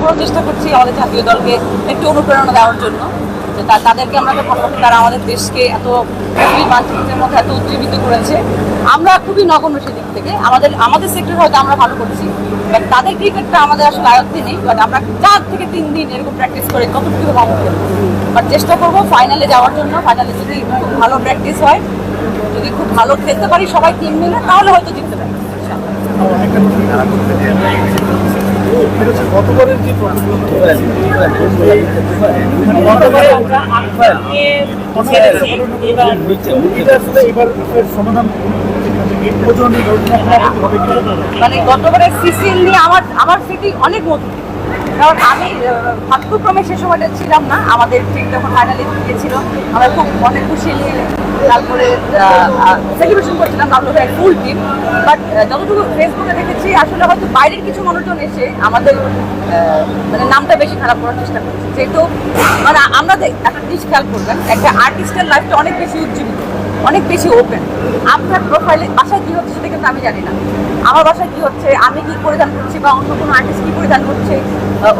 তারপরেও চেষ্টা করছি আমাদের জাতীয় দলকে একটু অনুপ্রেরণা দেওয়ার জন্য, যে তাদেরকে আমরা ভালোবাসি, তারা আমাদের দেশকে এত পৃথিবীর মানচিত্রের মধ্যে এত উজ্জীবিত করেছে। আমরা খুবই নগণ্য সেদিক থেকে, আমাদের সেক্টর হয়তো আমরা ভালো করছি, বাট তাদের ক্রিকেটটা আমাদের আসলে আয়ত্তে নেই। বাট আমরা 4 থেকে 3 দিন এরকম প্র্যাকটিস করে কতটুকু ভালো খেলবো, বাট চেষ্টা করবো ফাইনালে যাওয়ার জন্য। ফাইনালে যদি খুব ভালো প্র্যাকটিস হয়, যদি খুব ভালো খেলতে পারি সবাই টিম মিলে, তাহলে হয়তো জিততে পারি। গতবারের যে সমাধান মানে গতবারের সিসিএল নিয়ে আমার স্মৃতি অনেক মধুর, কারণ আমি ভাগ্যক্রমে সে সময়টা ছিলাম না। আমাদের টিম যখন ফাইনালে গিয়েছিল আমরা খুব অনেক খুশি নিয়ে তারপরে সেলিব্রেশন করছিলাম আমরা ফুল টিম। বাট যতটুকু ফেসবুকে দেখেছি আসলে হয়তো বাইরের কিছু মানুষজন এসে আমাদের মানে নামটা বেশি খারাপ করার চেষ্টা করছে। যেহেতু মানে আমরা একটা জিনিস খেয়াল করবেন, একটা আর্টিস্টের লাইফটা অনেক বেশি উজ্জীবিত, অনেক বেশি ওপেন। আপনার প্রোফাইলে বাসায় কী হচ্ছে সেটা কিন্তু আমি জানি না, আমার বাসায় কী হচ্ছে, আমি কী পরিধান করছি বা অন্য কোনো আর্টিস্ট কী পরিধান করছে,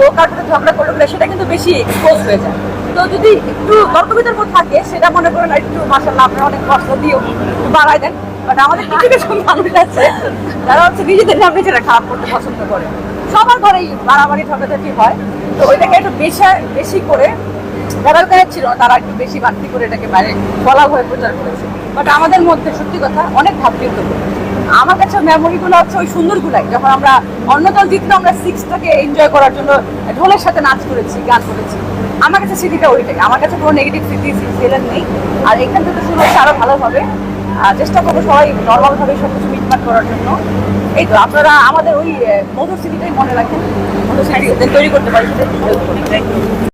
ও কার সাথে ঝগড়া করলে সেটা কিন্তু বেশি এক্সপোজ হয়ে যায়। তো যদি একটু তর্ক বিতর্ক থাকে সেটা মনে করেন একটু মাশাআল্লাহ আপনারা অনেক কষ্ট দিয়েও একটু বাড়ায় দেন। বাট আমাদের কিছু কিছু মানুষ আছে যারা হচ্ছে নিজেদের নাম নিজেরা খারাপ করতে পছন্দ করে। সবার ঘরেই বাড়াবাড়ি ঝগড়াঝাটি হয়, তো ওইটাকে একটু বেশি করে যারা ছিল তারা একটু বেশি বাড়তি করে এটাকে বাইরে বলা হয়ে প্রচার করেছে। বাট আমাদের মধ্যে সত্যি কথা অনেক ভাবচিন্তা করি। আমার কাছে মেমোরিগুলো হচ্ছে ওই সুন্দরগুলাই, যখন আমরা অন্য দল জিতলে আমরা 6টাকে এনজয় করার জন্য ঢোলের সাথে নাচ করেছি, গান করেছি। আমার কাছে স্মৃতিটা ওইটাই, আমার কাছে কোনো নেগেটিভ স্মৃতি সিরিয়াল নেই। আর এখান থেকে শুরু হচ্ছে আরও ভালোভাবে, চেষ্টা করবো সবাই নর্মালভাবে সব কিছু মিটমাট করার জন্য। এই তো আপনারা আমাদের ওই মধুর স্মৃতিটাই মনে রাখেন, মধুর স্মৃতি তৈরি করতে পারি।